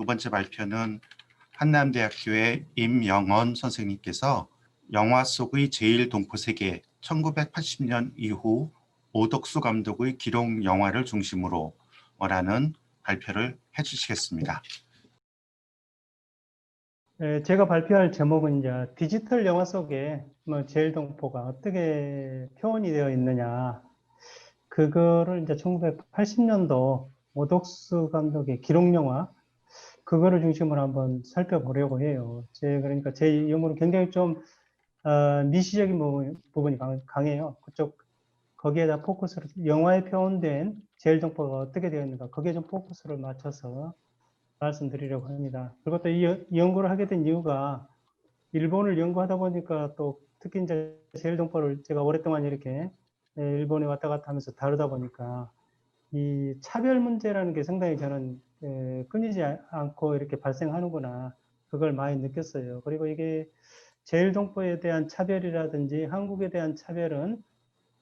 두 번째 발표는 한남대학교의 임영언 선생님께서 영화 속의 제1동포세계 1980년 이후 오덕수 감독의 기록 영화를 중심으로 라는 발표를 해주시겠습니다. 제가 발표할 제목은 이제 디지털 영화 속에 제1동포가 어떻게 표현이 되어 있느냐, 그거를 이제 1980년도 오덕수 감독의 기록 영화, 그거를 중심으로 한번 살펴보려고 해요. 그러니까 제 영어는 굉장히 좀 미시적인 부분이 강해요. 거기에다 포커스를, 영화에 표현된 제1동포가 어떻게 되어 있는가, 거기에 좀 포커스를 맞춰서 말씀드리려고 합니다. 그리고 또 이 연구를 하게 된 이유가, 일본을 연구하다 보니까 또 특히 이제 제1동포를 제가 오랫동안 이렇게 일본에 왔다 갔다 하면서 다루다 보니까 이 차별 문제라는 게 상당히 저는 끊이지 않고 이렇게 발생하는구나, 그걸 많이 느꼈어요. 그리고 이게 제1동포에 대한 차별이라든지 한국에 대한 차별은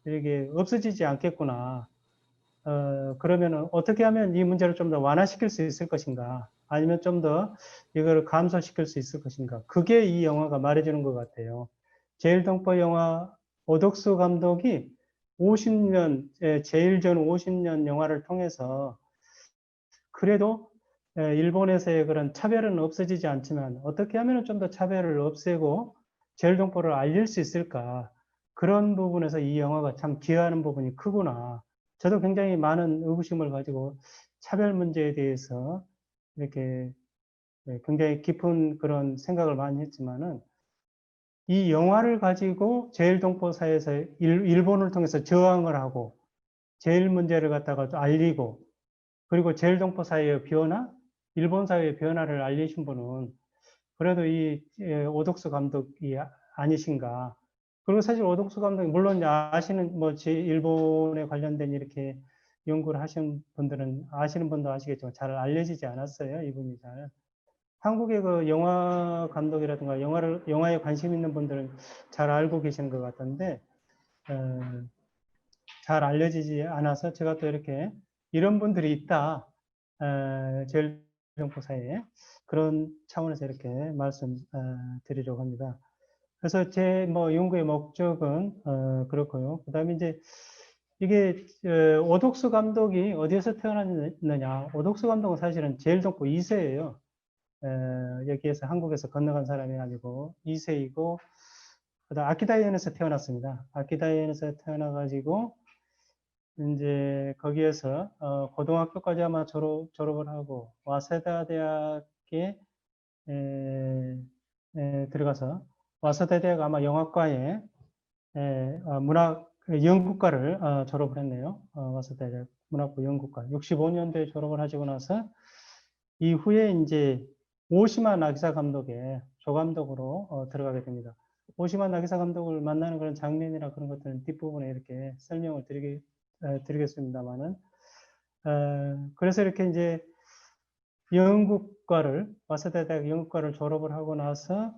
이게 없어지지 않겠구나. 그러면 어떻게 하면 이 문제를 좀 더 완화시킬 수 있을 것인가, 아니면 좀 더 이걸 감소시킬 수 있을 것인가, 그게 이 영화가 말해주는 것 같아요. 제1동포 영화, 오덕수 감독이 50년, 제일 전 50년 영화를 통해서 그래도 일본에서의 그런 차별은 없어지지 않지만 어떻게 하면 좀 더 차별을 없애고 제1동포를 알릴 수 있을까, 그런 부분에서 이 영화가 참 기여하는 부분이 크구나. 저도 굉장히 많은 의구심을 가지고 차별 문제에 대해서 이렇게 굉장히 깊은 그런 생각을 많이 했지만은, 이 영화를 가지고 제1동포 사회에서 일본을 통해서 저항을 하고 제일 문제를 갖다가 알리고, 그리고 제1동포 사회의 변화, 일본 사회의 변화를 알리신 분은 그래도 이 오덕수 감독이 아니신가. 그리고 사실 오덕수 감독이, 물론 아시는 일본에 관련된 이렇게 연구를 하신 분들은, 아시는 분도 아시겠지만 잘 알려지지 않았어요, 이분이 잘. 한국의 그 영화 감독이라든가 영화에 관심 있는 분들은 잘 알고 계시는 것 같던데, 잘 알려지지 않아서 제가 또 이렇게 이런 분들이 있다, 제1동포 사회에, 그런 차원에서 이렇게 말씀 드리려고 합니다. 그래서 제 연구의 목적은 그렇고요. 그 다음에 이제 이게 오덕수 감독이 어디에서 태어났느냐. 오덕수 감독은 사실은 제1동포 2세예요. 여기에서 한국에서 건너간 사람이 아니고 2세이고, 그다음 아키다현에서 태어났습니다. 아키다현에서 태어나가지고 이제 거기에서 고등학교까지 아마 졸업을 하고 와세다 대학에 들어가서, 와세다 대학 아마 영화과에 문학 연구과를 졸업을 했네요. 와세다 대학 문학부 연구과 65년도에 졸업을 하시고 나서 이후에 이제 오시마 나기사 감독의 조감독으로 들어가게 됩니다. 오시마 나기사 감독을 만나는 그런 장면이나 그런 것들은 뒷부분에 이렇게 설명을 드리겠습니다만은, 그래서 이렇게 이제 영국과를, 와세다 대학 영국과를 졸업을 하고 나서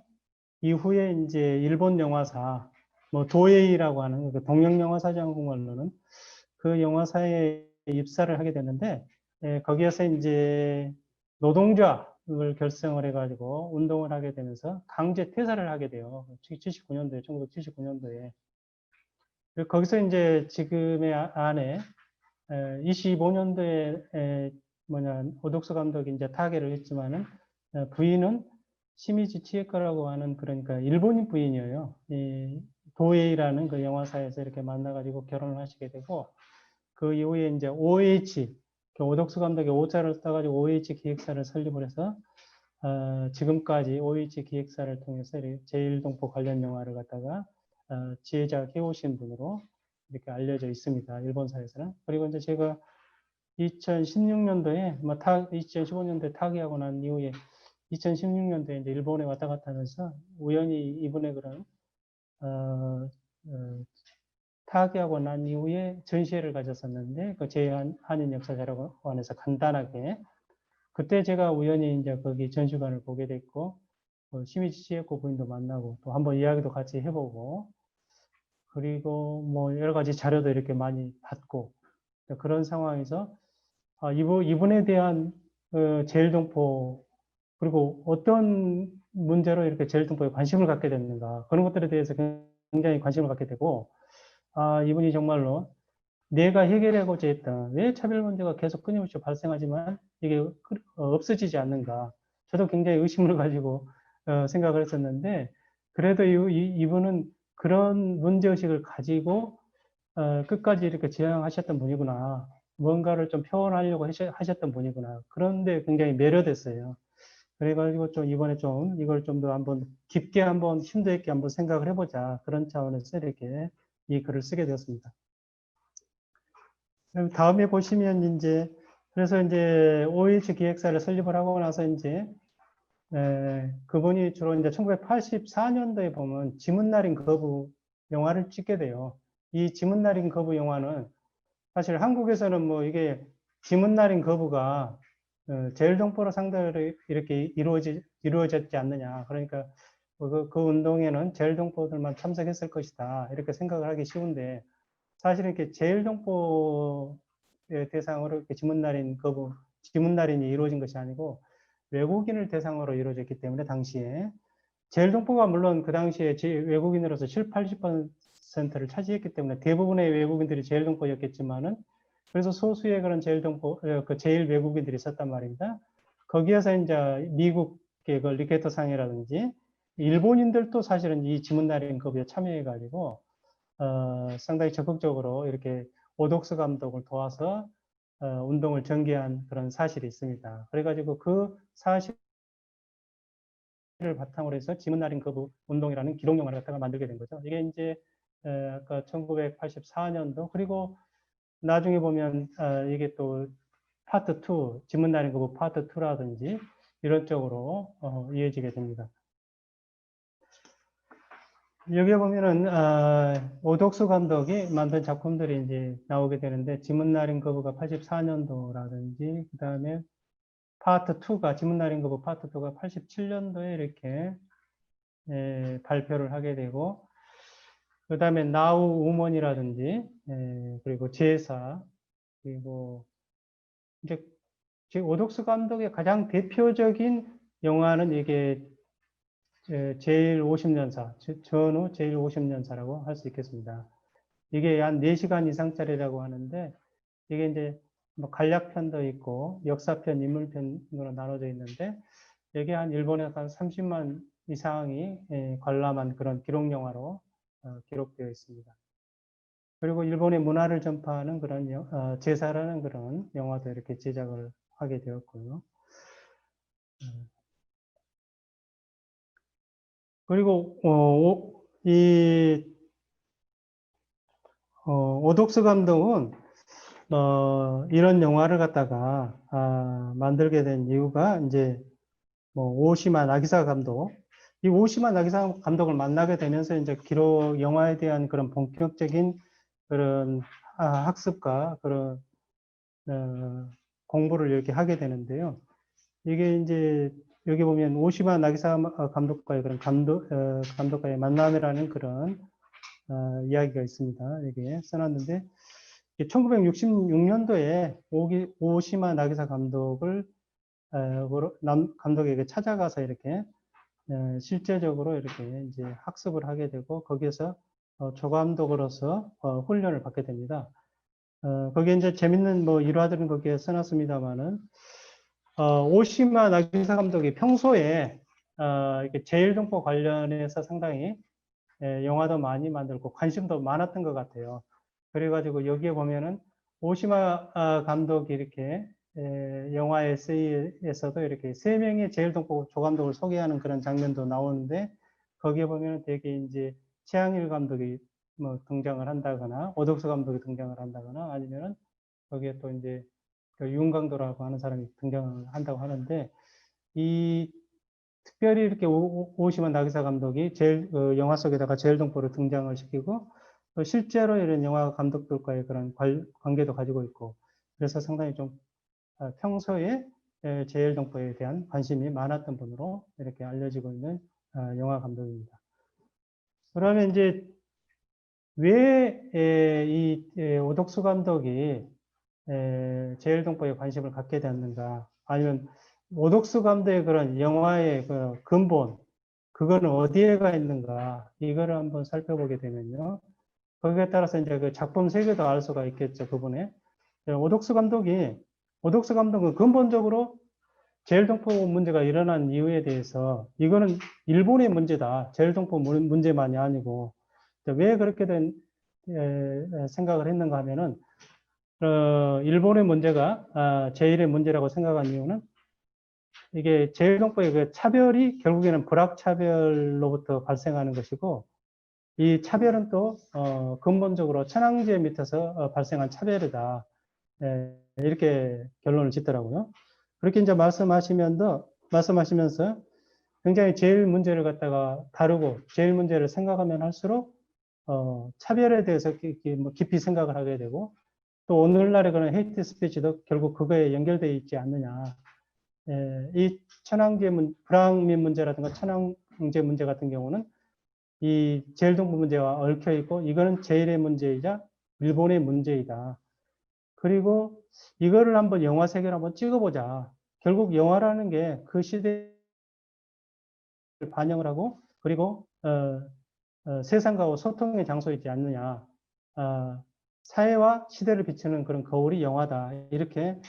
이후에 이제 일본 영화사, 도에이라고 하는 그 동양영화사지 한국말로는, 그 영화사에 입사를 하게 됐는데, 거기에서 이제 노동조합을 결성을 해가지고 운동을 하게 되면서 강제 퇴사를 하게 돼요. 79년도에, 1979년도에. 거기서 이제 지금의 아내, 25년도에 오덕수 감독이 이제 타계를 했지만은, 부인은 시미즈 치에코라고 하는, 그러니까 일본인 부인이에요. 이 도에이라는 그 영화사에서 이렇게 만나가지고 결혼을 하시게 되고, 그 이후에 이제 OH, 오덕수 감독의 오자를 써가지고 OH 기획사를 설립을 해서, 지금까지 OH 기획사를 통해서 제1동포 관련 영화를 갖다가 제작해 오신 분으로 이렇게 알려져 있습니다, 일본사에서는. 그리고 이제 제가 2016년도에 2015년도에 타계하고 난 이후에 2016년도에 이제 일본에 왔다 갔다 하면서 우연히 이분의 그런 타계하고 난 이후에 전시회를 가졌었는데, 그 제1한인 역사자료관에서 간단하게, 그때 제가 우연히 이제 거기 전시관을 보게 됐고, 시미지 치에코 부인도 만나고 또 한번 이야기도 같이 해보고, 그리고 여러 가지 자료도 이렇게 많이 받고, 그런 상황에서 이분에 대한 제1동포 그리고 어떤 문제로 이렇게 제일동포에 관심을 갖게 됐는가, 그런 것들에 대해서 굉장히 관심을 갖게 되고, 이분이 정말로 내가 해결하고자 했던 왜 차별 문제가 계속 끊임없이 발생하지만 이게 없어지지 않는가. 저도 굉장히 의심을 가지고 생각을 했었는데, 그래도 이분은 그런 문제의식을 가지고 끝까지 이렇게 지향하셨던 분이구나. 뭔가를 좀 표현하려고 하셨던 분이구나. 그런데 굉장히 매료됐어요. 그래가지고 좀 이번에 좀 이걸 좀 더 한번 깊게 한번 심도 있게 한번 생각을 해보자. 그런 차원에서 이렇게 이 글을 쓰게 되었습니다. 그럼 다음에 보시면 이제 그래서 이제 OH 기획사를 설립을 하고 나서 이제 그분이 주로 이제 1984년도에 보면 지문 날인 거부 영화를 찍게 돼요. 이 지문 날인 거부 영화는 사실 한국에서는 뭐 이게 지문 날인 거부가 제일동포로 상대로 이렇게 이루어졌지 않느냐. 그러니까 그 운동에는 제일동포들만 참석했을 것이다. 이렇게 생각을 하기 쉬운데 사실은 이렇게 제일동포 대상으로 이렇게 지문날인이 이루어진 것이 아니고 외국인을 대상으로 이루어졌기 때문에 당시에 제일동포가 물론 그 당시에 외국인으로서 7, 80%를 차지했기 때문에 대부분의 외국인들이 제일동포였겠지만은 그래서 소수의 그런 그 제일 외국인들이 있었단 말입니다. 거기에서 이제 미국의 그 리케이터 상이라든지 일본인들도 사실은 이 지문날인 거부에 참여해가지고 상당히 적극적으로 이렇게 오독스 감독을 도와서 운동을 전개한 그런 사실이 있습니다. 그래가지고 그 사실을 바탕으로 해서 지문날인 거부 운동이라는 기록 영화를 갖다가 만들게 된 거죠. 이게 이제 아까 1984년도 그리고 나중에 보면 이게 또 파트 2, 지문날인 거부 파트 2라든지 이런 쪽으로 이어지게 됩니다. 여기 보면은 오독수 감독이 만든 작품들이 이제 나오게 되는데 지문날인 거부가 84년도라든지 그 다음에 파트 2가 지문날인 거부 파트 2가 87년도에 이렇게 발표를 하게 되고 그 다음에 나우 우먼이라든지 그리고 제사 그리고 이제 오독수 감독의 가장 대표적인 영화는 이게 제일 50년사, 전후 제일 50년사라고 할 수 있겠습니다. 이게 한 4시간 이상짜리라고 하는데, 이게 이제 뭐 간략편도 있고, 역사편, 인물편으로 나눠져 있는데, 여기 한 일본에 한 30만 이상이 관람한 그런 기록영화로 기록되어 있습니다. 그리고 일본의 문화를 전파하는 그런 제사라는 그런 영화도 이렇게 제작을 하게 되었고요. 그리고 오독스 감독은 이런 영화를 갖다가 만들게 된 이유가 이제 뭐 오시마 나기사 감독, 이 오시마 나기사 감독을 만나게 되면서 이제 기록 영화에 대한 그런 본격적인 그런 학습과 그런 공부를 이렇게 하게 되는데요. 이게 이제 여기 보면 오시마 나기사 감독과의 그런 감독과의 만남이라는 그런 이야기가 있습니다. 여기에 써놨는데 1966년도에 오시마 나기사 감독에게 찾아가서 이렇게 실제적으로 이렇게 이제 학습을 하게 되고 거기에서 조감독으로서 훈련을 받게 됩니다. 거기에 이제 재밌는 뭐 일화들은 거기에 써놨습니다만은 오시마 나기사 감독이 평소에 이렇게 제일동포 관련해서 상당히 영화도 많이 만들고 관심도 많았던 것 같아요. 그래가지고 여기에 보면은 오시마 감독이 이렇게 영화 에세이에서도 이렇게 3명의 제일동포 조감독을 소개하는 그런 장면도 나오는데 거기에 보면 되게 이제 최양일 감독이 뭐 등장을 한다거나 오덕수 감독이 등장을 한다거나 아니면은 거기에 또 이제 그 윤강도라고 하는 사람이 등장을 한다고 하는데 이 특별히 이렇게 오시만 나기사 감독이 영화 속에다가 제일동포를 등장을 시키고 또 실제로 이런 영화 감독들과의 그런 관계도 가지고 있고 그래서 상당히 좀 평소에 제일동포에 대한 관심이 많았던 분으로 이렇게 알려지고 있는 영화 감독입니다. 그러면 이제 왜 이 오덕수 감독이 제일동포에 관심을 갖게 되었는가 아니면 오덕수 감독의 그런 영화의 그 근본, 그거는 어디에가 있는가, 이거를 한번 살펴보게 되면요. 거기에 따라서 이제 그 작품 세계도 알 수가 있겠죠, 그분의. 오덕수 감독은 근본적으로 제일동포 문제가 일어난 이유에 대해서, 이거는 일본의 문제다. 제일동포 문제만이 아니고, 왜 그렇게 된 생각을 했는가 하면은, 일본의 문제가 제일의 문제라고 생각한 이유는, 이게 제일동포의 그 차별이 결국에는 불합차별로부터 발생하는 것이고, 이 차별은 또 근본적으로 천황제 밑에서 발생한 차별이다. 이렇게 결론을 짓더라고요. 그렇게 이제 말씀하시면서 굉장히 제일 문제를 갖다가 다루고 제일 문제를 생각하면 할수록 차별에 대해서 깊이 생각을 하게 되고, 또 오늘날의 그런 헤이트 스피치도 결국 그거에 연결되어 있지 않느냐. 이 불황민 문제라든가 천황제 문제 같은 경우는 이 제일동포 문제와 얽혀 있고, 이거는 제일의 문제이자 일본의 문제이다. 그리고 이거를 한번 영화 세계로 한번 찍어보자. 결국 영화라는 게 그 시대를 반영을 하고, 그리고 세상과 소통의 장소이지 않느냐. 사회와 시대를 비추는 그런 거울이 영화다. 이렇게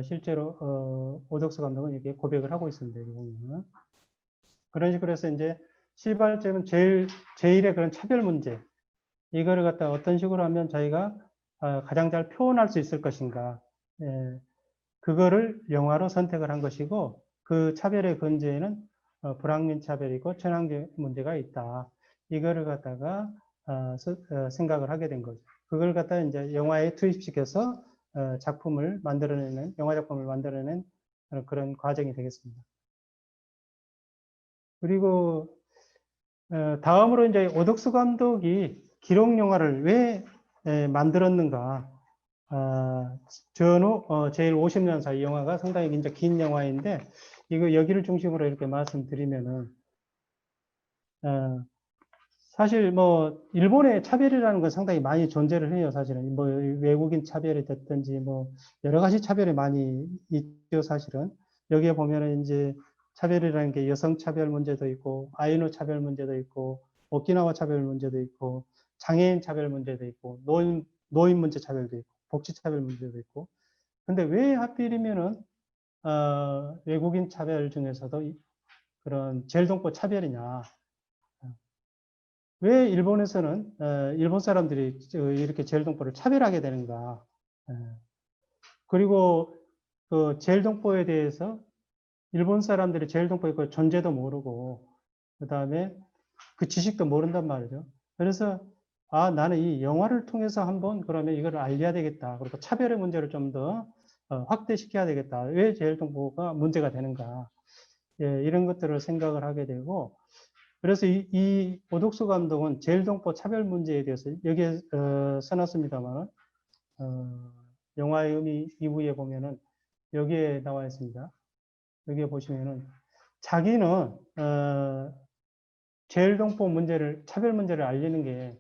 실제로 오덕수 감독은 이렇게 고백을 하고 있습니다. 그런 식으로 해서 이제 시발점은 제일의 그런 차별 문제, 이거를 갖다 어떤 식으로 하면 자기가 가장 잘 표현할 수 있을 것인가, 그거를 영화로 선택을 한 것이고, 그 차별의 근저에는 불황민 차별이고 천황제 문제가 있다. 이거를 갖다가 생각을 하게 된 거죠. 그걸 갖다 이제 영화에 투입시켜서 영화 작품을 만들어낸 그런 과정이 되겠습니다. 그리고 다음으로 이제 오덕수 감독이 기록 영화를 왜 만들었는가? 전후 제일 50년 사이 영화가 상당히 이제 긴 영화인데, 이거 여기를 중심으로 이렇게 말씀드리면은 사실 뭐 일본의 차별이라는 건 상당히 많이 존재를 해요. 사실은 뭐 외국인 차별이 됐든지 뭐 여러 가지 차별이 많이 있죠. 사실은 여기에 보면은 이제 차별이라는 게 여성 차별 문제도 있고, 아이누 차별 문제도 있고, 오키나와 차별 문제도 있고, 장애인 차별 문제도 있고, 노인 문제 차별도 있고, 복지 차별 문제도 있고. 근데 왜 하필이면은 외국인 차별 중에서도 그런 제일동포 차별이냐? 왜 일본에서는 일본 사람들이 이렇게 제일동포를 차별하게 되는가? 그리고 그 제일동포에 대해서 일본 사람들이 제일동포의 그 존재도 모르고, 그 다음에 그 지식도 모른단 말이죠. 그래서 나는 이 영화를 통해서 한번 그러면 이걸 알려야 되겠다. 그리고 차별의 문제를 좀 더 확대시켜야 되겠다. 왜 제일동포가 문제가 되는가? 이런 것들을 생각을 하게 되고, 그래서 이 오덕수 감독은 제일동포 차별 문제에 대해서 여기에 써놨습니다만, 영화의 의미 2부에 보면은 여기에 나와 있습니다. 여기에 보시면은 자기는 제일동포 문제를, 차별 문제를 알리는 게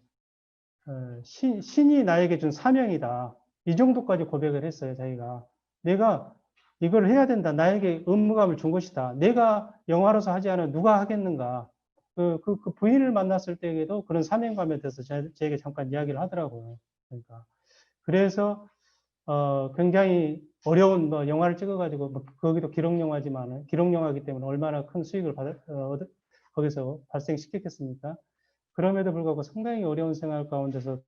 신이 나에게 준 사명이다. 이 정도까지 고백을 했어요. 자기가 내가 이걸 해야 된다. 나에게 의무감을 준 것이다. 내가 영화로서 하지 않으면 누가 하겠는가. 그 부인을 만났을 때에도 그런 사명감에 대해서 저에게 잠깐 이야기를 하더라고요. 그러니까 그래서 굉장히 어려운 뭐 영화를 찍어가지고 뭐 거기도 기록 영화지만 기록 영화이기 때문에 얼마나 큰 수익을 거기서 발생시켰겠습니까? 그럼에도 불구하고 상당히 어려운 생활 가운데서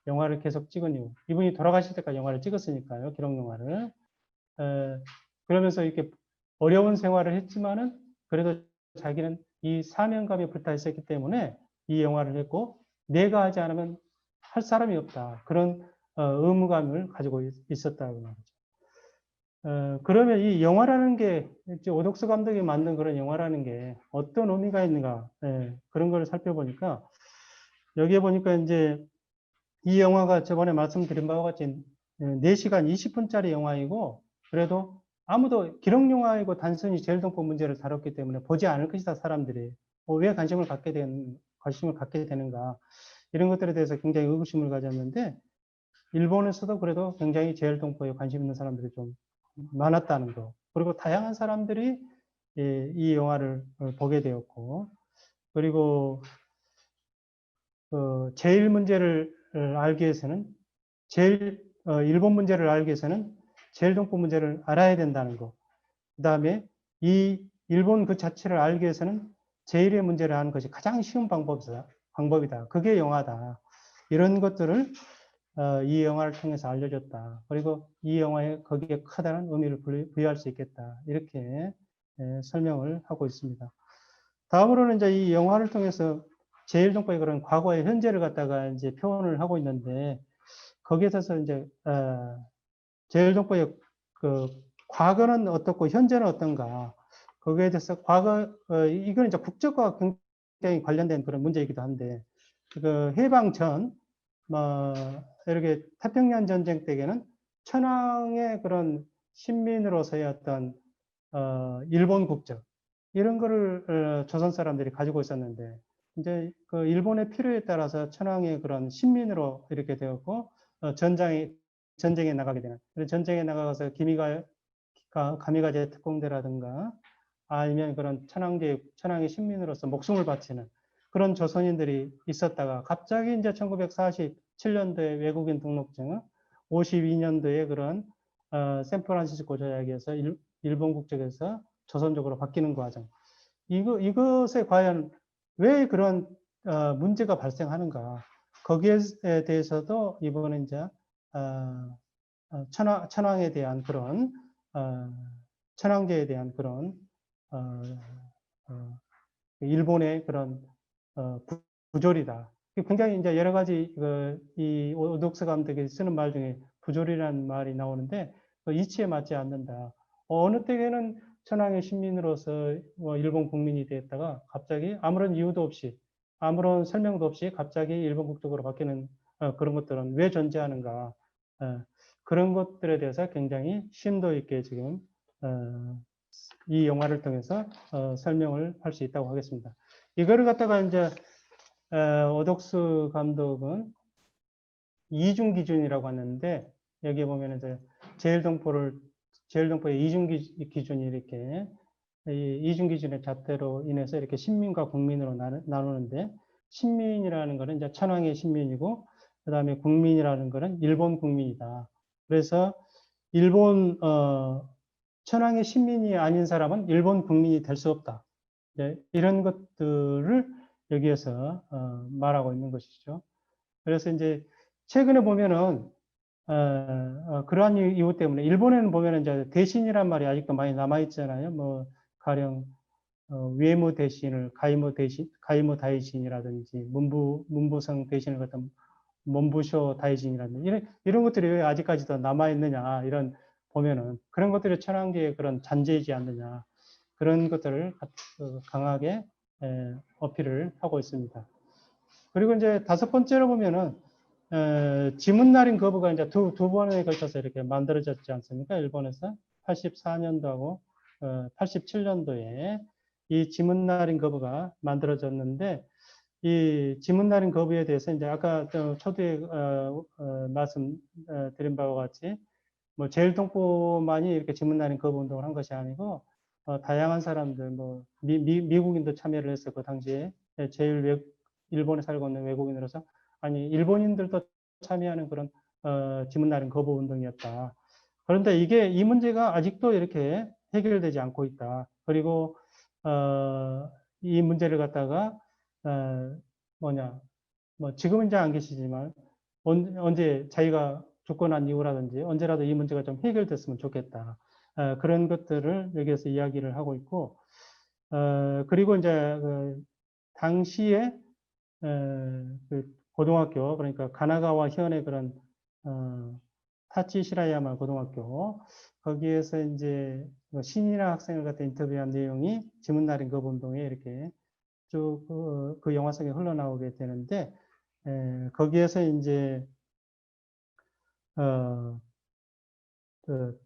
영화를 계속 찍은 이유, 이분이 돌아가실 때까지 영화를 찍었으니까요, 기록 영화를. 그러면서 이렇게 어려운 생활을 했지만은 그래도 자기는 이 사명감에 불타 있었기 때문에 이 영화를 했고, 내가 하지 않으면 할 사람이 없다. 그런 의무감을 가지고 있었다고 말이죠. 그러면 이 영화라는 게, 오덕수 감독이 만든 그런 영화라는 게 어떤 의미가 있는가, 그런 걸 살펴보니까, 여기에 보니까 이제 이 영화가 저번에 말씀드린 바와 같이 4시간 20분짜리 영화이고, 그래도 아무도 기록 영화이고 단순히 제일동포 문제를 다뤘기 때문에 보지 않을 것이다, 사람들이. 왜 관심을 갖게 되는가. 이런 것들에 대해서 굉장히 의구심을 가졌는데, 일본에서도 그래도 굉장히 제일동포에 관심 있는 사람들이 좀 많았다는 거. 그리고 다양한 사람들이 이 영화를 보게 되었고, 그리고 제일 문제를 알기 위해서는 일본 문제를 알기 위해서는 제일동포 문제를 알아야 된다는 거. 그 다음에 이 일본 그 자체를 알기 위해서는 제일의 문제를 아는 것이 가장 쉬운 방법이다. 그게 영화다. 이런 것들을 이 영화를 통해서 알려줬다. 그리고 이 영화에 거기에 커다란 의미를 부여할 수 있겠다. 이렇게 설명을 하고 있습니다. 다음으로는 이제 이 영화를 통해서 제일동포의 그런 과거의 현재를 갖다가 이제 표현을 하고 있는데, 거기에 대해서 이제 제일동포의 그 과거는 어떻고 현재는 어떤가, 거기에 대해서 이건 이제 국적과 굉장히 관련된 그런 문제이기도 한데, 그 해방 전 뭐 이렇게 태평양 전쟁 때에는 천황의 그런 신민으로서의 어떤 일본 국적, 이런 거를 조선 사람들이 가지고 있었는데, 이제 그 일본의 필요에 따라서 천황의 그런 신민으로 이렇게 되었고, 전쟁에 나가게 되는, 전쟁에 나가서 가미가제 특공대라든가 아니면 그런 천황의 신민으로서 목숨을 바치는 그런 조선인들이 있었다가, 갑자기 이제 1947년도에 외국인 등록증, 52년도에 그런 샌프란시스코 조약에서 일본 국적에서 조선족으로 바뀌는 과정. 이것에 과연 왜 그런 문제가 발생하는가? 거기에 대해서도 이번에 이제 천황에 대한 그런 천황제에 대한 그런 일본의 그런 부조리다. 굉장히 이제 여러 가지 이 오독스 감독이 쓰는 말 중에 부조리라는 말이 나오는데, 이치에 맞지 않는다. 어느 때에는 천황의 신민으로서 일본 국민이 되었다가 갑자기 아무런 이유도 없이, 아무런 설명도 없이 갑자기 일본 국적으로 바뀌는 그런 것들은 왜 존재하는가? 그런 것들에 대해서 굉장히 심도 있게 지금 이 영화를 통해서 설명을 할 수 있다고 하겠습니다. 이거를 갖다가 이제 오독스 감독은 이중 기준이라고 하는데, 여기에 보면 이제 제일동포의 이중 기준이 이렇게 이중 기준의 잣대로 인해서 이렇게 신민과 국민으로 나누는데, 신민이라는 것은 이제 천황의 신민이고, 그 다음에 국민이라는 것은 일본 국민이다. 그래서 일본 천황의 신민이 아닌 사람은 일본 국민이 될 수 없다. 이런 것들을 여기에서 말하고 있는 것이죠. 그래서 이제 최근에 보면은 그러한 이유 때문에 일본에는 보면은 이제 대신이란 말이 아직도 많이 남아 있잖아요. 뭐 가령 외무 대신을 가이모 다이신이라든지 문부성 대신을 갖다 문부쇼 다이신이라든지 이런 것들이 왜 아직까지도 남아 있느냐, 이런 보면은 그런 것들이 천황제의 그런 잔재이지 않느냐, 그런 것들을 강하게 어필을 하고 있습니다. 그리고 이제 다섯 번째로 보면은 지문날인 거부가 이제 두 번에 걸쳐서 이렇게 만들어졌지 않습니까? 일본에서 84년도하고 87년도에 이 지문날인 거부가 만들어졌는데, 이 지문날인 거부에 대해서 이제 아까 초두에 말씀드린 바와 같이 뭐 제일동포만이 이렇게 지문날인 거부 운동을 한 것이 아니고, 다양한 사람들, 뭐 미국인도 참여를 해서 그 당시에 일본에 살고 있는 외국인으로서, 아니 일본인들도 참여하는 그런 지문날인 거부 운동이었다. 그런데 이 문제가 아직도 이렇게 해결되지 않고 있다. 그리고 이 문제를 갖다가 뭐 지금은 이제 안 계시지만 언제 자기가 죽고난 이후라든지 언제라도 이 문제가 좀 해결됐으면 좋겠다. 그런 것들을 여기에서 이야기를 하고 있고, 그리고 이제 당시에 그 고등학교, 그러니까 가나가와 현의 그런 타치 시라야마 고등학교, 거기에서 이제 신이나 학생을 갖다 인터뷰한 내용이 지문날인 거부 운동에 이렇게 쭉 그 영화 속에 흘러나오게 되는데, 거기에서 이제 그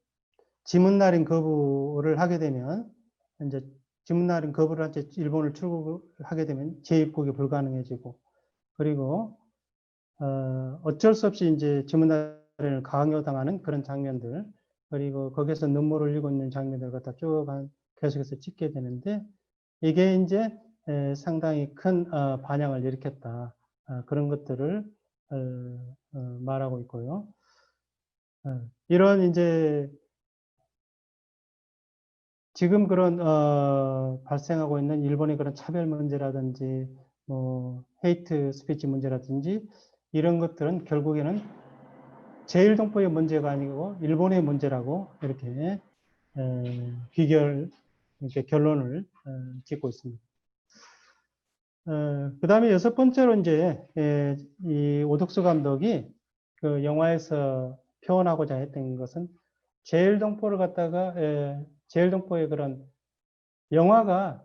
지문날인 거부를 하게 되면, 이제 지문날인 거부를 할 때 일본을 출국하게 되면 재입국이 불가능해지고, 그리고 어쩔 수 없이 이제 지문날인을 강요당하는 그런 장면들, 그리고 거기서 눈물을 흘리고 있는 장면들 갖다 쭉 계속해서 찍게 되는데 이게 이제 상당히 큰 반향을 일으켰다. 그런 것들을 말하고 있고요. 이런 이제 지금 그런 발생하고 있는 일본의 그런 차별 문제라든지 뭐 헤이트 스피치 문제라든지 이런 것들은 결국에는 제1동포의 문제가 아니고 일본의 문제라고 이렇게 이렇게 결론을 짓고 있습니다. 그 다음에 여섯 번째로 이제 이 오덕수 감독이 그 영화에서 표현하고자 했던 것은 제1동포를 갖다가 제1동포의 그런 영화가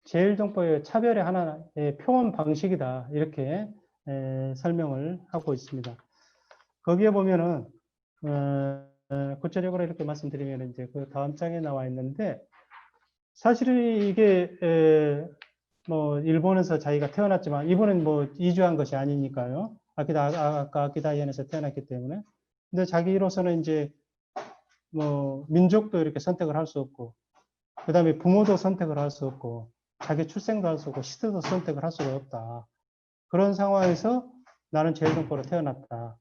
제1동포의 차별의 하나의 표현 방식이다 이렇게 설명을 하고 있습니다. 거기에 보면은 구체적으로 이렇게 말씀드리면 이제 그 다음 장에 나와 있는데 사실은 이게 뭐 일본에서 자기가 태어났지만 이분은 뭐 이주한 것이 아니니까요. 아까 아키다현에서 태어났기 때문에. 근데 자기로서는 이제 뭐 민족도 이렇게 선택을 할 수 없고, 그 다음에 부모도 선택을 할 수 없고, 자기 출생도 할 수 없고, 시대도 선택을 할 수가 없다. 그런 상황에서 나는 제1동포로 태어났다.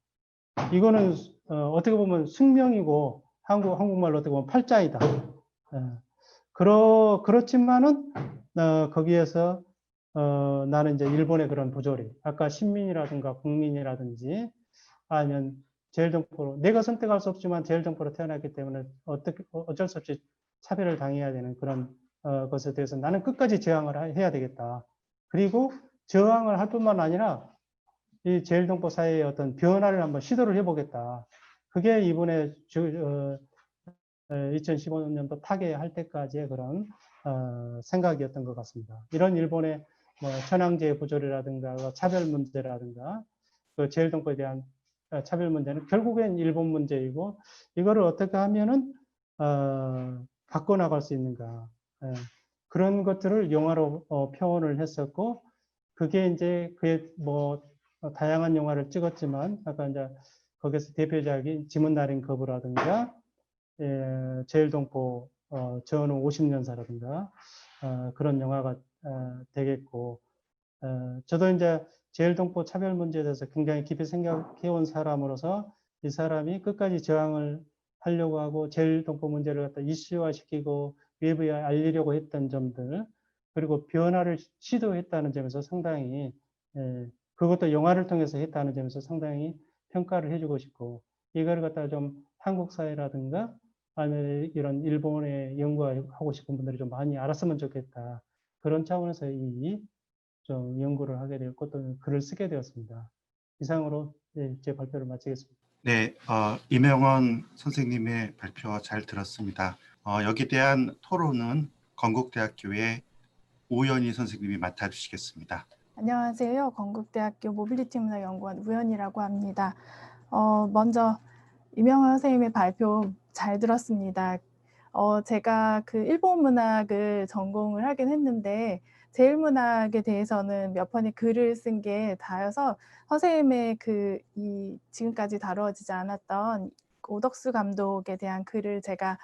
이거는 어떻게 보면 숙명이고 한국말로 어떻게 보면 팔자이다. 그렇지만은 거기에서 나는 이제 일본의 그런 부조리, 아까 신민이라든가 국민이라든지 아니면 제1동포로 내가 선택할 수 없지만 제1동포로 태어났기 때문에 어쩔 수 없이 차별을 당해야 되는 그런 것에 대해서 나는 끝까지 저항을 해야 되겠다. 그리고 저항을 할 뿐만 아니라 이 제1동포 사회의 어떤 변화를 한번 시도를 해보겠다. 그게 이번에 2015년도 타계할 때까지의 그런 생각이었던 것 같습니다. 이런 일본의 뭐 천황제 부조리라든가 차별 문제라든가 그 제1동포에 대한 차별 문제는 결국엔 일본 문제이고 이거를 어떻게 하면은 바꿔나갈 수 있는가 그런 것들을 영화로 표현을 했었고 그게 이제 그의 뭐 다양한 영화를 찍었지만 아까 이제 거기서 대표작이 지문 날인 거부라든가 제1동포 전후 50년사라든가 그런 영화가 되겠고 저도 이제 제1동포 차별 문제에 대해서 굉장히 깊이 생각해온 사람으로서 이 사람이 끝까지 저항을 하려고 하고 제1동포 문제를 갖다 이슈화시키고 외부에 알리려고 했던 점들 그리고 변화를 시도했다는 점에서 상당히 그것도 영화를 통해서 했다는 점에서 상당히 평가를 해주고 싶고 이걸 갖다가 좀 한국 사회라든가 아니면 이런 일본에 연구하고 싶은 분들이 좀 많이 알았으면 좋겠다. 그런 차원에서 좀 연구를 하게 되었고 또 글을 쓰게 되었습니다. 이상으로 제 발표를 마치겠습니다. 네, 임영원 선생님의 발표 잘 들었습니다. 여기에 대한 토론은 건국대학교의 우연희 선생님이 맡아주시겠습니다. 안녕하세요. 건국대학교 모빌리티 문화연구원 우연이라고 합니다. 먼저 임영원 선생님의 발표 잘 들었습니다. 제가 그 일본 문학을 전공을 하긴 했는데 제1문학에 대해서는 몇 편의 글을 쓴 게 다여서 선생님의 지금까지 다루어지지 않았던 오덕수 감독에 대한 글을 제가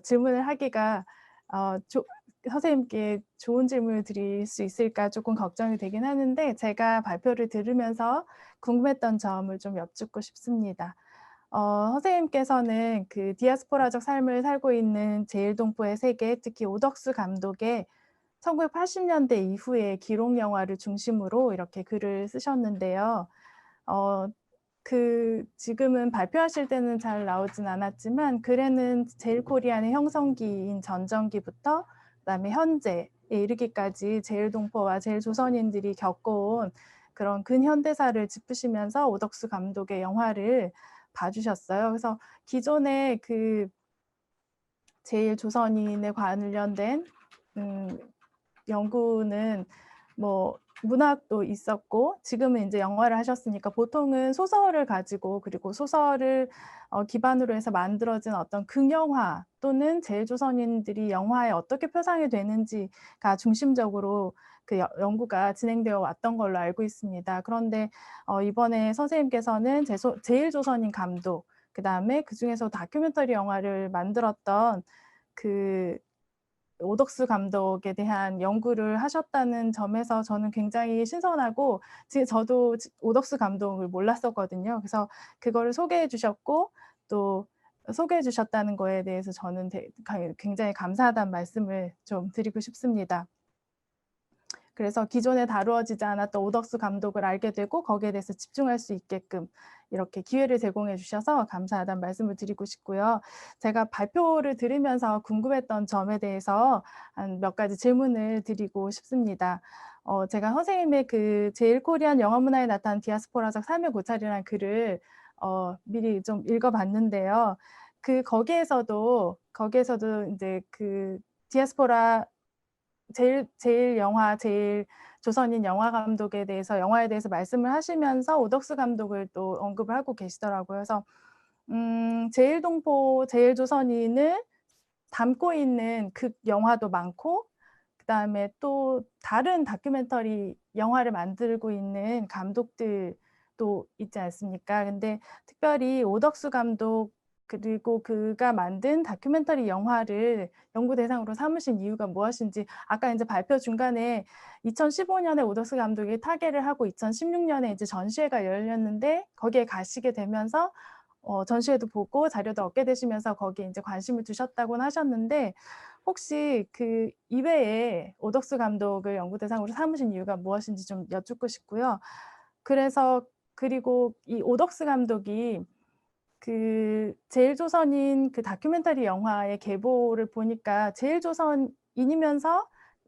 질문을 하기가 선생님께 좋은 질문을 드릴 수 있을까 조금 걱정이 되긴 하는데 제가 발표를 들으면서 궁금했던 점을 좀 여쭙고 싶습니다. 선생님께서는 그 디아스포라적 삶을 살고 있는 제1동포의 세계, 특히 오덕수 감독의 1980년대 이후의 기록 영화를 중심으로 이렇게 글을 쓰셨는데요. 지금은 발표하실 때는 잘 나오진 않았지만 글에는 제일코리안의 형성기인 전정기부터 그다음에 현재에 이르기까지 제1동포와 제1조선인들이 겪어온 그런 근현대사를 짚으시면서 오덕수 감독의 영화를 봐주셨어요. 그래서 기존의 그 제1조선인에 관련된 연구는 뭐 문학도 있었고 지금은 이제 영화를 하셨으니까 보통은 소설을 가지고 그리고 소설을 기반으로 해서 만들어진 어떤 극영화 또는 제1조선인들이 영화에 어떻게 표상이 되는지가 중심적으로 그 연구가 진행되어 왔던 걸로 알고 있습니다. 그런데 이번에 선생님께서는 제1조선인 감독 그다음에 그중에서 다큐멘터리 영화를 만들었던 그 오덕수 감독에 대한 연구를 하셨다는 점에서 저는 굉장히 신선하고 저도 오덕수 감독을 몰랐었거든요. 그래서 그거를 소개해 주셨고 또 소개해 주셨다는 거에 대해서 저는 굉장히 감사하다는 말씀을 좀 드리고 싶습니다. 그래서 기존에 다루어지지 않았던 오덕수 감독을 알게 되고 거기에 대해서 집중할 수 있게끔 이렇게 기회를 제공해 주셔서 감사하다는 말씀을 드리고 싶고요. 제가 발표를 들으면서 궁금했던 점에 대해서 한 몇 가지 질문을 드리고 싶습니다. 제가 선생님의 그 제일코리안 영화문화에 나타난 디아스포라적 삶의 고찰이라는 글을 미리 좀 읽어봤는데요. 거기에서도 이제 그 디아스포라 제일 조선인 영화 감독에 대해서 영화에 대해서 말씀을 하시면서 오덕수 감독을 또 언급을 하고 계시더라고요. 그래서 제일동포, 제일조선인을 담고 있는 극 영화도 많고 그다음에 또 다른 다큐멘터리 영화를 만들고 있는 감독들도 있지 않습니까? 근데 특별히 오덕수 감독 그리고 그가 만든 다큐멘터리 영화를 연구 대상으로 삼으신 이유가 무엇인지 아까 인제 발표 중간에 2015년에 오덕수 감독이 타계를 하고 2016년에 이제 전시회가 열렸는데 거기에 가시게 되면서 전시회도 보고 자료도 얻게 되시면서 거기에 인제 관심을 두셨다고는 하셨는데 혹시 그 이외에 오덕수 감독을 연구 대상으로 삼으신 이유가 무엇인지 좀 여쭙고 싶고요. 그리고 이 오덕수 감독이 그 제일조선인 그 다큐멘터리 영화의 계보를 보니까 제일조선인이면서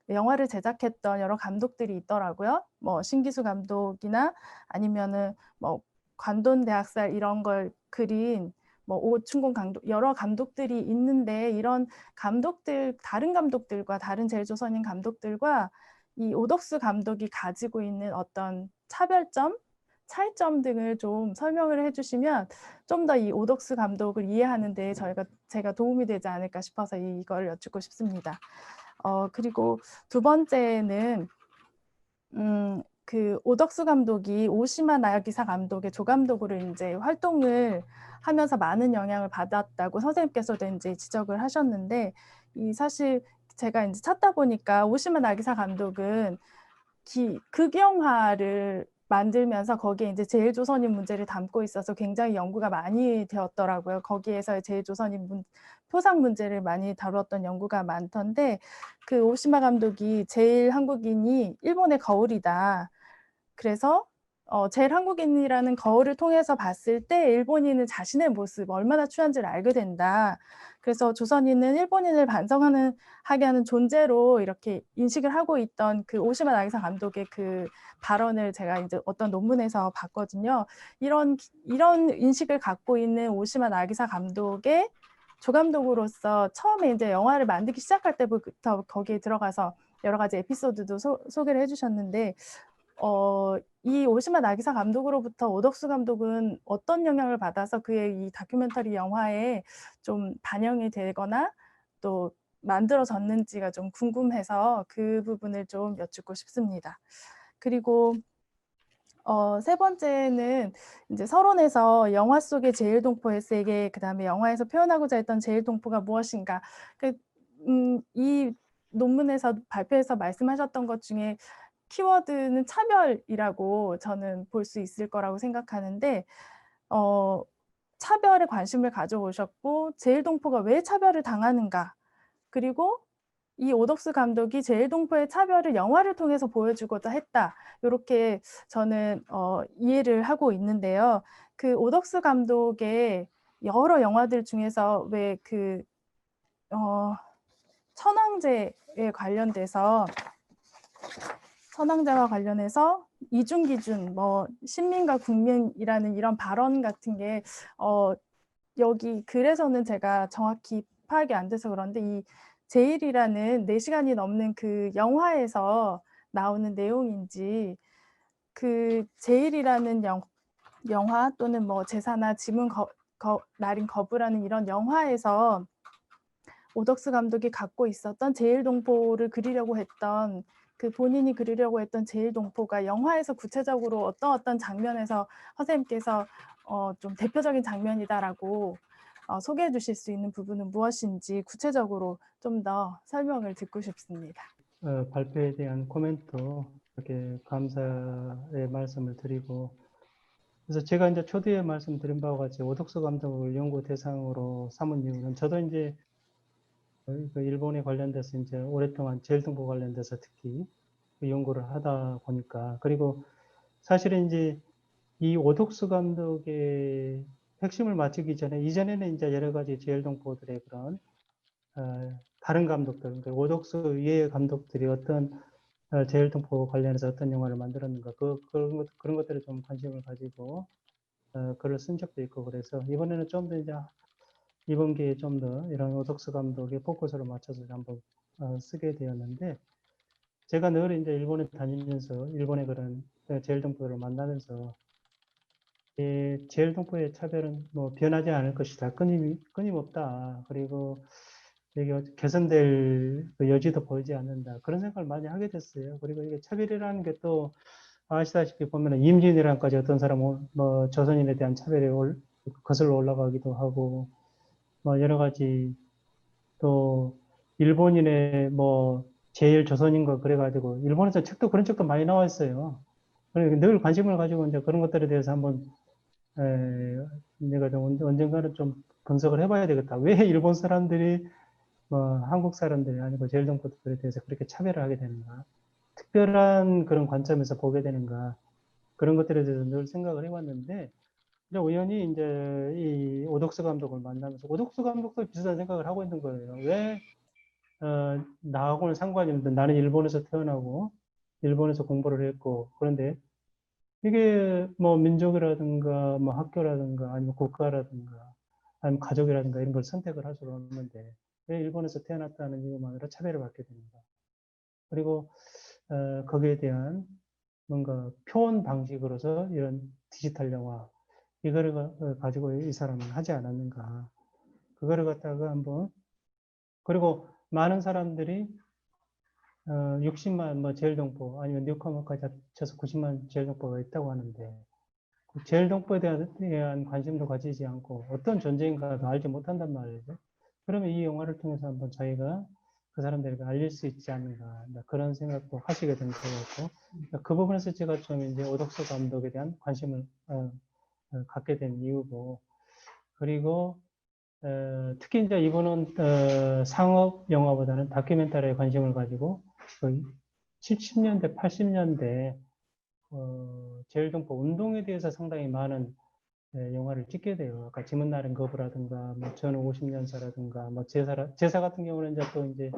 영화를 제작했던 여러 감독들이 있더라고요. 뭐 신기수 감독이나 아니면은 뭐 관돈대학살 이런 걸 그린 뭐 오춘곤 감독 여러 감독들이 있는데 이런 감독들 다른 감독들과 다른 제일조선인 감독들과 이 오덕수 감독이 가지고 있는 어떤 차별점, 차이점 등을 좀 설명을 해 주시면 좀 더 이 오덕수 감독을 이해하는 데 제가 도움이 되지 않을까 싶어서 이걸 여쭙고 싶습니다. 그리고 두 번째는 그 오덕수 감독이 오시마 나야기사 감독의 조감독으로 인제 활동을 하면서 많은 영향을 받았다고 선생님께서도 인제 지적을 하셨는데 사실 제가 인제 찾다 보니까 오시마 나야기사 감독은 극영화를 만들면서 거기에 인제 제일조선인 문제를 담고 있어서 굉장히 연구가 많이 되었더라고요. 거기에서의 제일조선인 표상 문제를 많이 다루었던 연구가 많던데 그 오시마 감독이 "제일 한국인이 일본의 거울이다." 그래서 제일 한국인이라는 거울을 통해서 봤을 때 일본인은 자신의 모습 얼마나 추한지를 알게 된다. 그래서 조선인은 일본인을 하게 하는 존재로 이렇게 인식을 하고 있던 그 오시마 나기사 감독의 그 발언을 제가 인제 어떤 논문에서 봤거든요. 이런 인식을 갖고 있는 오시마 나기사 감독의 조감독으로서 처음에 인제 영화를 만들기 시작할 때부터 거기에 들어가서 여러 가지 에피소드도 소개를 해 주셨는데 이 오시마 나기사 감독으로부터 오덕수 감독은 어떤 영향을 받아서 그의 이 다큐멘터리 영화에 좀 반영이 되거나 또 만들어졌는지가 좀 궁금해서 그 부분을 좀 여쭙고 싶습니다. 그리고 세 번째는 인제 서론에서 영화 속의 제일동포의 세계 그다음에 영화에서 표현하고자 했던 제일동포가 무엇인가 이 논문에서 발표에서 말씀하셨던 것 중에 키워드는 차별이라고 저는 볼 수 있을 거라고 생각하는데 차별에 관심을 가져오셨고 제일동포가 왜 차별을 당하는가 그리고 이 오덕수 감독이 제일동포의 차별을 영화를 통해서 보여주고자 했다. 요렇게 저는 이해를 하고 있는데요. 그 오덕수 감독의 여러 영화들 중에서 왜 천황제에 관련돼서 천황제와 관련해서 이중기준, 뭐 신민과 국민이라는 이런 발언 같은 게 여기 글에서는 제가 정확히 파악이 안 돼서 그런데 이 제일이라는 4시간이 넘는 그 영화에서 나오는 내용인지 그 제일이라는 영화 또는 뭐 제사나 짐은 날인 거부라는 이런 영화에서 오덕수 감독이 갖고 있었던 제일동포를 그리려고 했던 본인이 그리려고 했던 제일동포가 영화에서 구체적으로 어떤 장면에서 선생님께서 좀 대표적인 장면이다라고 소개해 주실 수 있는 부분은 무엇인지 구체적으로 좀 더 설명을 듣고 싶습니다. 발표에 대한 코멘트 이렇게 감사의 말씀을 드리고, 그래서 제가 이제 초대에 말씀드린 바와 같이 오덕수 감독을 연구 대상으로 삼은 이유는, 저도 이제 그 일본에 관련돼서 이제 오랫동안 제일동포 관련돼서 특히 그 연구를 하다 보니까, 그리고 사실은 이제 이 오덕수 감독의 핵심을 맞추기 전에, 이전에는 이제 여러 가지 제일동포들의 그런 다른 감독들, 그러니까 오덕수 외의 감독들이 어떤 제일동포 관련해서 어떤 영화를 만들었는가, 그런 것들에 좀 관심을 가지고 글을 쓴 적도 있고, 그래서 이번에는 좀 더 이제 이번 기회에 좀 더 이런 오덕수 감독의 포커스를 맞춰서 한번 쓰게 되었는데, 제가 늘 이제 일본에 다니면서 일본의 그런 제일동포들을 만나면서, 제일동포의 차별은 뭐 변하지 않을 것이다, 끊임없다, 그리고 여기 개선될 그 여지도 보이지 않는다, 그런 생각을 많이 하게 됐어요. 그리고 이게 차별이라는 게 또 아시다시피 보면 임진왜란까지 어떤 사람은 뭐 조선인에 대한 차별이 거슬러 올라가기도 하고, 뭐 여러 가지, 또 일본인의 뭐 제일 조선인과 그래가지고 일본에서 책도 그런 책도 많이 나와 있어요. 그러니까 늘 관심을 가지고 이제 그런 것들에 대해서 한번 내가 좀 언젠가는 좀 분석을 해봐야 되겠다. 왜 일본 사람들이 뭐 한국 사람들이 아니고 제일동포들에 대해서 그렇게 차별을 하게 되는가? 특별한 그런 관점에서 보게 되는가? 그런 것들에 대해서 늘 생각을 해왔는데, 이제 우연히 이제 이 오덕수 감독을 만나면서 오덕수 감독도 비슷한 생각을 하고 있는 거예요. 왜 나하고는 상관이 없는데, 나는 일본에서 태어나고 일본에서 공부를 했고, 그런데 이게 뭐 민족이라든가 뭐 학교라든가 아니면 국가라든가 아니면 가족이라든가 이런 걸 선택을 할 수가 없는데, 왜 일본에서 태어났다는 이유만으로 차별을 받게 되는가? 그리고 거기에 대한 뭔가 표현 방식으로서 이런 디지털 영화, 이거를 가지고 이 사람은 하지 않았는가? 그거를 갖다가 한번, 그리고 많은 사람들이 60만 뭐 제일동포 아니면 뉴카머까지 합쳐서 90만 제일동포가 있다고 하는데, 그 제일동포에 대한 관심도 가지지 않고 어떤 존재인가도 알지 못한단 말이죠. 그러면 이 영화를 통해서 한번 저희가 그 사람들에게 알릴 수 있지 않는가, 그런 생각도 하시게 된 거였고, 그 부분에서 제가 좀 이제 오덕수 감독에 대한 관심을 갖게 된 이유고, 그리고 특히 이제 이분은 상업 영화보다는 다큐멘터리에 관심을 가지고 70년대, 80년대 제일동포 운동에 대해서 상당히 많은 영화를 찍게 돼요. 아까 지문 나른 거부라든가, 뭐 저는 50년사라든가, 뭐 제사 같은 경우는 이제 또 이제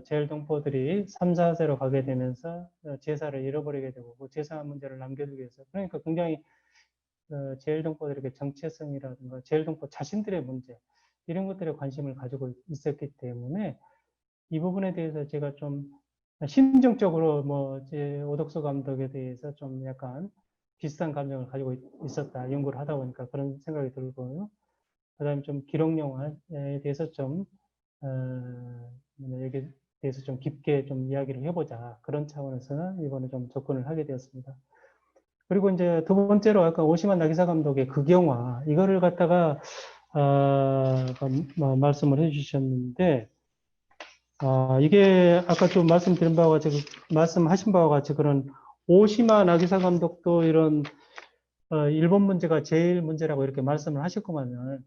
제일동포들이 3, 4세로 가게 되면서 제사를 잃어버리게 되고, 그 제사 문제를 남겨두기 위해서, 그러니까 굉장히 제일동포들에게 정체성이라든가 제일동포 자신들의 문제, 이런 것들에 관심을 가지고 있었기 때문에 이 부분에 대해서 제가 좀 심정적으로 뭐 오덕수 감독에 대해서 좀 약간 비슷한 감정을 가지고 있었다, 연구를 하다 보니까 그런 생각이 들고요. 그다음에 좀 기록 영화에 대해서 좀 여기에 대해서 좀 깊게 좀 이야기를 해보자, 그런 차원에서 이번에 좀 접근을 하게 되었습니다. 그리고 이제 두 번째로 아까 오시마 나기사 감독의 극영화, 이거를 갖다가 말씀을 해주셨는데, 이게 아까 좀 말씀하신 바와 같이 그런 오시마 나기사 감독도 이런 일본 문제가 제일 문제라고 이렇게 말씀을 하셨구만요.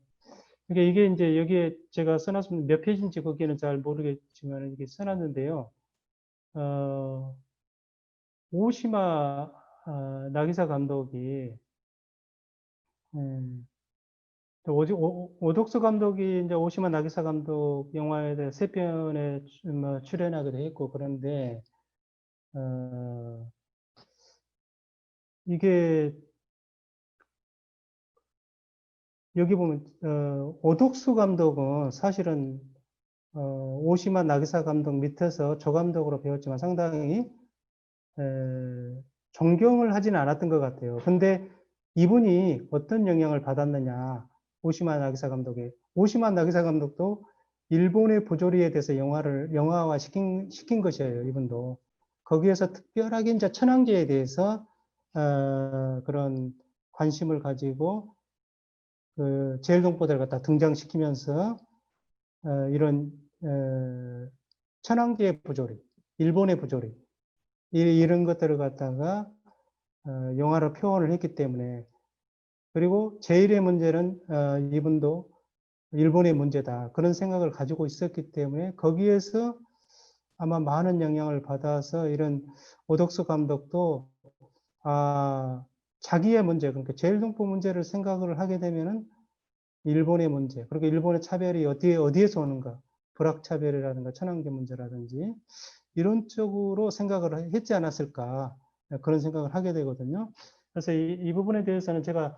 이게 이제 여기에 제가 써놨습니다. 몇 페이지인지 거기는 잘 모르겠지만 이게 써놨는데요. 오시마 나기사 감독이 오덕수 감독이 이제 오시마 나기사 감독 영화에 대해 3편에 출연하기도 했고, 그런데 이게 여기 보면 오덕수 감독은 사실은 오시마 나기사 감독 밑에서 조감독으로 배웠지만 상당히 존경을 하지는 않았던 것 같아요. 근데 이분이 어떤 영향을 받았느냐, 오시마 나기사 감독의, 오시마 나기사 감독도 일본의 부조리에 대해서 영화화 시킨 것이에요, 이분도. 거기에서 특별하게 이제 천황제에 대해서 그런 관심을 가지고 그 제일동포들을 갖다 등장시키면서 이런 천황계의 부조리, 일본의 부조리 이런 것들을 갖다가 영화로 표현을 했기 때문에 그리고 제일의 문제는 이분도 일본의 문제다 그런 생각을 가지고 있었기 때문에 거기에서 아마 많은 영향을 받아서 이런 오덕수 감독도 자기의 문제 그러니까 제일동포 문제를 생각을 하게 되면은 일본의 문제 그리고 일본의 차별이 어디에서 오는가 불학차별이라든가 천황계 문제라든지 이런 쪽으로 생각을 했지 않았을까 그런 생각을 하게 되거든요. 그래서 이 부분에 대해서는 제가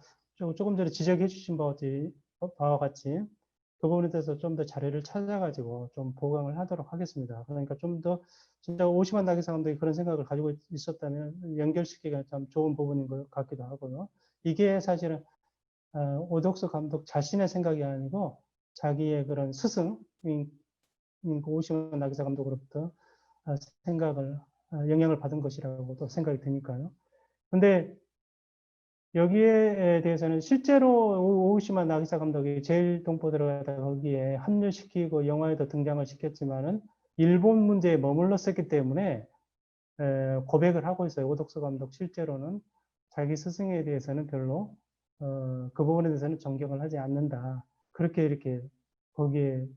조금 전에 지적해 주신 바와 같이 그 부분에 대해서 좀 더 자료를 찾아가지고 좀 보강을 하도록 하겠습니다. 그러니까 좀 더 진짜 오시만 나기사 감독이 그런 생각을 가지고 있었다면 연결시키기가 참 좋은 부분인 것 같기도 하고요. 이게 사실은 오덕수 감독 자신의 생각이 아니고 자기의 그런 스승 오시만 나기사 감독으로부터 영향을 받은 것이라고도 생각이 드니까요. 근데 여기에 대해서는 실제로 오우시마 나기사 감독이 제일동포들을 갖다가 거기에 합류시키고 영화에도 등장을 시켰지만은 일본 문제에 머물렀었기 때문에 고백을 하고 있어요. 오덕수 감독 실제로는 자기 스승에 대해서는 별로 그 부분에 대해서는 존경을 하지 않는다. 그렇게 이렇게 거기에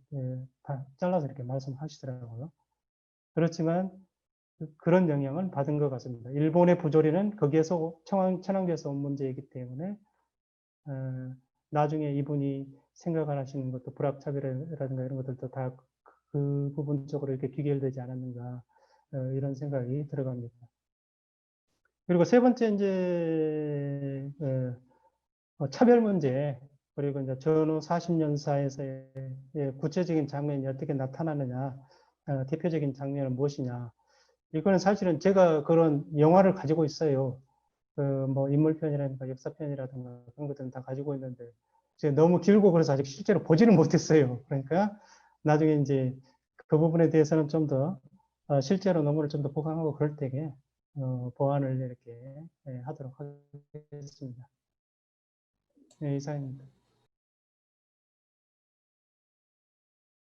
다 잘라서 이렇게 말씀하시더라고요. 그렇지만 그런 영향을 받은 것 같습니다. 일본의 부조리는 거기에서 천황계에서 온 문제이기 때문에 나중에 이분이 생각을 하시는 것도 불합차별이라든가 이런 것들도 다 그 부분 쪽으로 이렇게 귀결되지 않았는가 이런 생각이 들어갑니다. 그리고 세 번째 이제 차별 문제 그리고 이제 전후 40년사에서의 구체적인 장면이 어떻게 나타나느냐 대표적인 장면은 무엇이냐 이거는 사실은 제가 그런 영화를 가지고 있어요. 뭐 인물편이라든가 역사편이라든가 그런 것들은 다 가지고 있는데 제가 너무 길고 그래서 아직 실제로 보지는 못했어요. 그러니까 나중에 이제 그 부분에 대해서는 좀 더 실제로 논문을 좀 더 보강하고 그럴 때에 보완을 이렇게 하도록 하겠습니다. 네, 이상입니다.